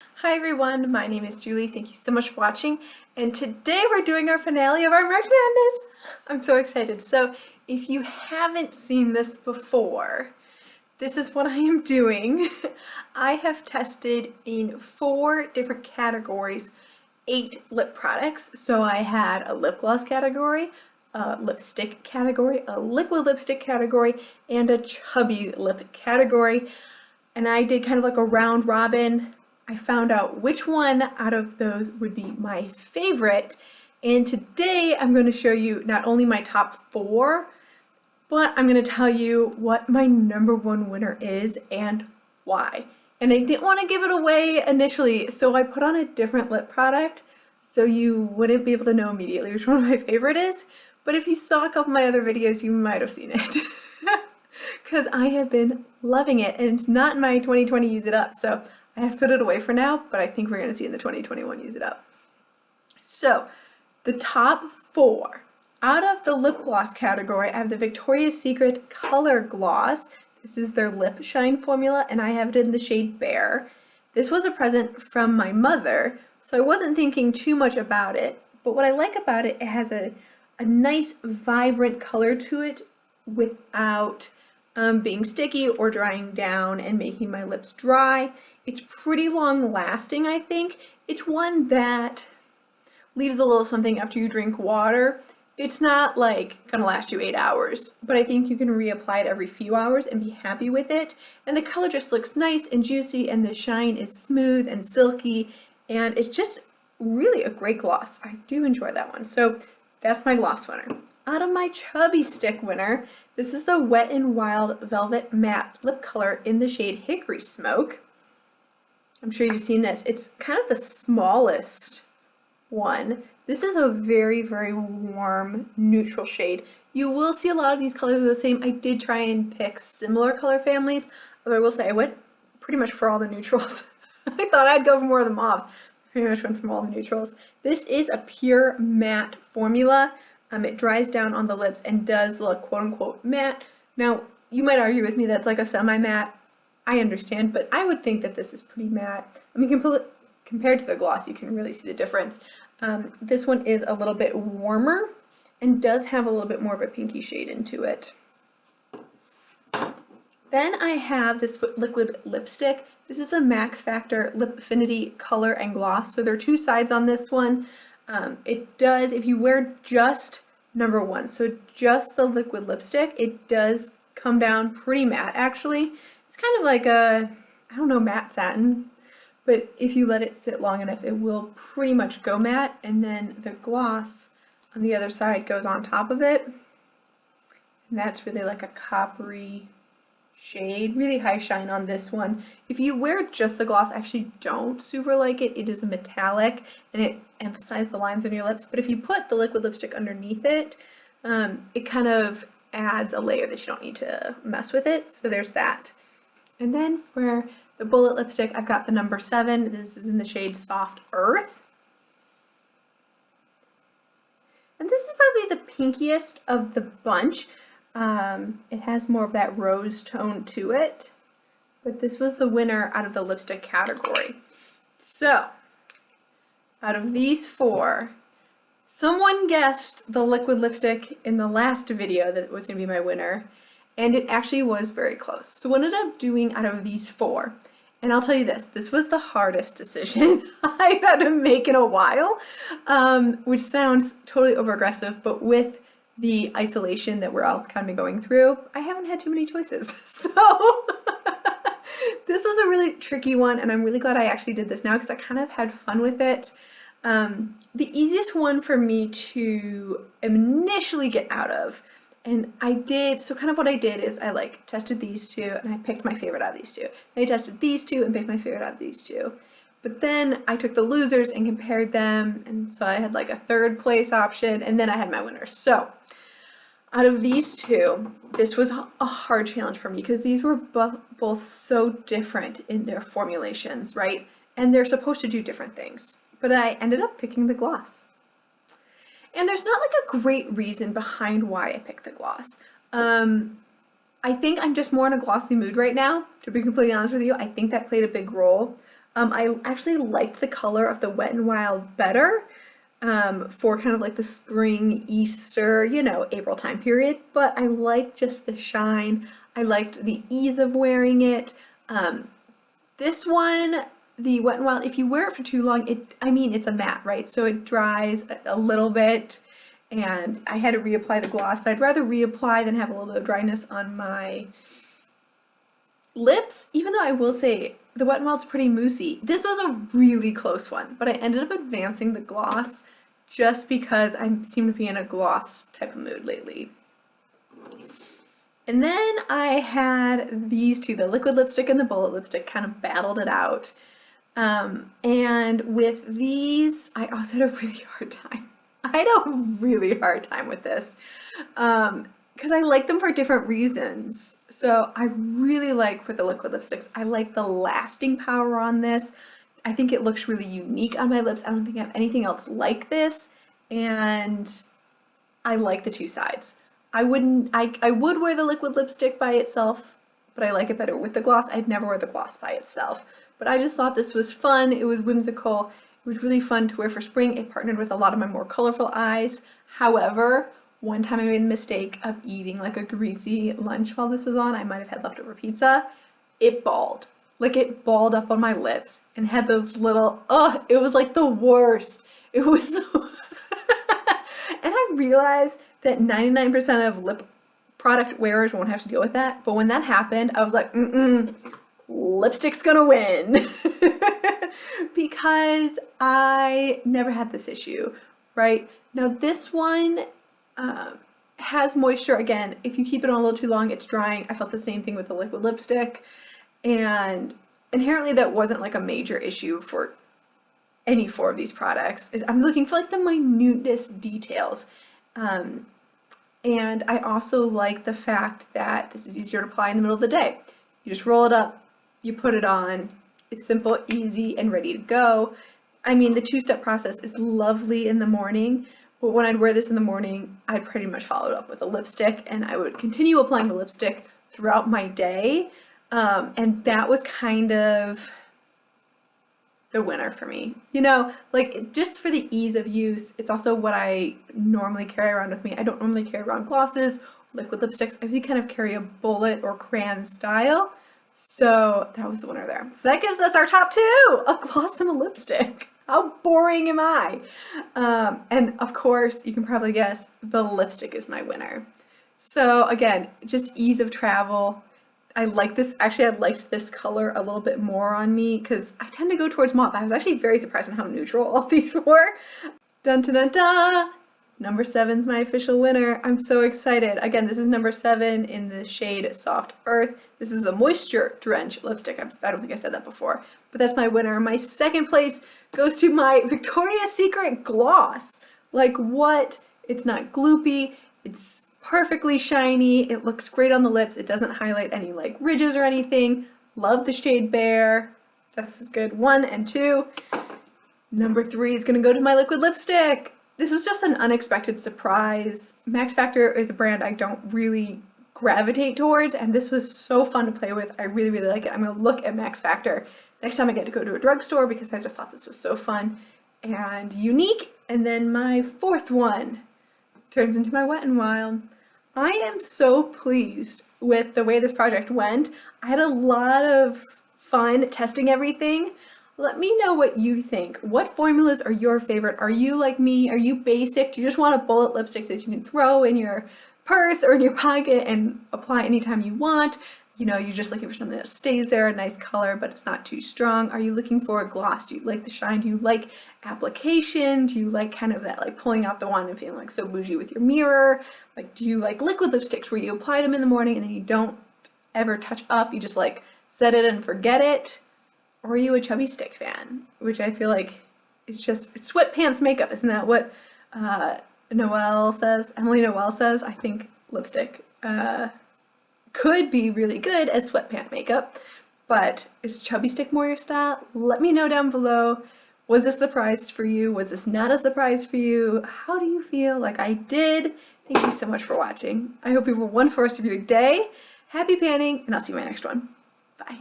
Hi everyone, my name is Julie. Thank you so much for watching, and today we're doing our finale of our March Madness. I'm so excited. So if you haven't seen this before, this is what I am doing. I have tested in 4 different categories 8 lip products. So I had a lip gloss category, a lipstick category, a liquid lipstick category, and a chubby lip category. And I did kind of like a round robin. I found out which one out of those would be my favorite. And today I'm going to show you not only my top 4, but I'm going to tell you what my #1 winner is and why. And I didn't want to give it away initially, so I put on a different lip product so you wouldn't be able to know immediately which one my favorite is. But if you saw a couple of my other videos, you might have seen it. Because I have been loving it, and it's not in my 2020 use it up, so I have to put it away for now, but I think we're going to see in the 2021 use it up. So, the top 4. Out of the lip gloss category, I have the Victoria's Secret Color Gloss. This is their lip shine formula, and I have it in the shade Bare. This was a present from my mother, so I wasn't thinking too much about it, but what I like about it, it has a nice, vibrant color to it without being sticky or drying down and making my lips dry. It's pretty long lasting, I think. It's one that leaves a little something after you drink water. It's not like gonna last you 8 hours, but I think you can reapply it every few hours and be happy with it. And the color just looks nice and juicy, and the shine is smooth and silky, and it's just really a great gloss. I do enjoy that one. So that's my gloss winner. Out of my chubby stick winner, this is the Wet n Wild Velvet Matte Lip Color in the shade Hickory Smoke. I'm sure you've seen this. It's kind of the smallest one. This is a very, very warm, neutral shade. You will see a lot of these colors are the same. I did try and pick similar color families, although I will say I went pretty much for all the neutrals. I thought I'd go for more of the mauves. Pretty much went from all the neutrals. This is a pure matte formula. It dries down on the lips and does look quote-unquote matte. Now, you might argue with me that's like a semi-matte. I understand, but I would think that this is pretty matte. I mean, compared to the gloss, you can really see the difference. This one is a little bit warmer and does have a little bit more of a pinky shade into it. Then I have this liquid lipstick. This is a Max Factor Lip Affinity Color and Gloss. So there are 2 sides on this one. It does, if you wear just #1, so just the liquid lipstick, it does come down pretty matte actually. It's kind of like a, I don't know, matte satin, but if you let it sit long enough, it will pretty much go matte, and then the gloss on the other side goes on top of it, and that's really like a coppery shade, really high shine on this one. If you wear just the gloss, I actually don't super like it. It is a metallic and it emphasizes the lines on your lips, but if you put the liquid lipstick underneath it, it kind of adds a layer that you don't need to mess with it, so there's that. And then for the bullet lipstick, I've got the #7. This is in the shade Soft Earth. And this is probably the pinkiest of the bunch. It has more of that rose tone to it, but this was the winner out of the lipstick category. So, out of these 4, someone guessed the liquid lipstick in the last video that was going to be my winner, and it actually was very close. So what I ended up doing out of these 4, and I'll tell you this was the hardest decision I've had to make in a while, which sounds totally over-aggressive, but with the isolation that we're all kind of going through, I haven't had too many choices. So this was a really tricky one, and I'm really glad I actually did this now because I kind of had fun with it. The easiest one for me to initially get out of, and I did, so kind of what I did is I like tested these 2 and I picked my favorite out of these 2. Then I tested these 2 and picked my favorite out of these 2. But then I took the losers and compared them, and so I had like a 3rd place option, and then I had my winner. So out of these 2, this was a hard challenge for me because these were both so different in their formulations, right? And they're supposed to do different things. But I ended up picking the gloss. And there's not like a great reason behind why I picked the gloss. I think I'm just more in a glossy mood right now, to be completely honest with you. I think that played a big role. I actually liked the color of the Wet n Wild better for kind of like the spring, Easter, you know, April time period, but I liked just the shine. I liked the ease of wearing it. This one, the Wet n Wild, if you wear it for too long, I mean, it's a matte, right? So it dries a little bit, and I had to reapply the gloss, but I'd rather reapply than have a little bit of dryness on my lips, even though I will say the Wet n Wild's pretty moussey. This was a really close one, but I ended up advancing the gloss just because I seem to be in a gloss type of mood lately. And then I had these two, the liquid lipstick and the bullet lipstick, kind of battled it out. And with these, I also had a really hard time. I had a really hard time with this because I like them for different reasons. So I really like for the liquid lipsticks, I like the lasting power on this. I think it looks really unique on my lips. I don't think I have anything else like this. And I like the two sides. I would wear the liquid lipstick by itself, but I like it better with the gloss. I'd never wear the gloss by itself. But I just thought this was fun. It was whimsical. It was really fun to wear for spring. It partnered with a lot of my more colorful eyes. However, one time I made the mistake of eating like a greasy lunch while this was on. I might have had leftover pizza. It balled. Like it balled up on my lips and had those little, it was like the worst. It was so and I realized that 99% of lip product wearers won't have to deal with that. But when that happened, I was like, lipstick's gonna win. Because I never had this issue, right? Now this one has moisture. Again, if you keep it on a little too long, it's drying. I felt the same thing with the liquid lipstick. And inherently that wasn't like a major issue for any four of these products. I'm looking for like the minutest details. And I also like the fact that this is easier to apply in the middle of the day. You just roll it up, you put it on, it's simple, easy, and ready to go. I mean, the two-step process is lovely in the morning, but when I'd wear this in the morning, I'd pretty much follow it up with a lipstick, and I would continue applying the lipstick throughout my day. And that was kind of the winner for me. You know, like just for the ease of use, it's also what I normally carry around with me. I don't normally carry around glosses, liquid lipsticks. I usually kind of carry a bullet or crayon style. So that was the winner there. So that gives us our top two, a gloss and a lipstick. How boring am I? And of course, you can probably guess the lipstick is my winner. So again, just ease of travel. I like this. Actually, I liked this color a little bit more on me because I tend to go towards mauve. I was actually very surprised on how neutral all these were. Dun dun dun dun! Number 7's my official winner. I'm so excited. Again, this is number 7 in the shade Soft Earth. This is the Moisture Drench lipstick. I don't think I said that before, but that's my winner. My second place goes to my Victoria's Secret gloss. Like what? It's not gloopy. It's perfectly shiny. It looks great on the lips. It doesn't highlight any like ridges or anything. Love the shade Bare. That's good. 1 and 2. Number 3 is gonna go to my liquid lipstick. This was just an unexpected surprise. Max Factor is a brand I don't really gravitate towards, and this was so fun to play with. I really, really like it. I'm gonna look at Max Factor next time I get to go to a drugstore because I just thought this was so fun and unique. And then my 4th one turns into my Wet n Wild. I am so pleased with the way this project went. I had a lot of fun testing everything. Let me know what you think. What formulas are your favorite? Are you like me? Are you basic? Do you just want a bullet lipstick that you can throw in your purse or in your pocket and apply anytime you want? You know, you're just looking for something that stays there, a nice color, but it's not too strong. Are you looking for a gloss? Do you like the shine? Do you like application? Do you like kind of that like pulling out the wand and feeling like so bougie with your mirror? Like, do you like liquid lipsticks where you apply them in the morning and then you don't ever touch up? You just like set it and forget it? Or are you a chubby stick fan? Which I feel like it's sweatpants makeup. Isn't that what Noelle says? Emily Noelle says? I think lipstick could be really good as sweatpant makeup, but is chubby stick more your style? Let me know down below. Was this a surprise for you? Was this not a surprise for you? How do you feel? Like I did. Thank you so much for watching. I hope you have a wonderful rest of your day. Happy panning, and I'll see you in my next one. Bye.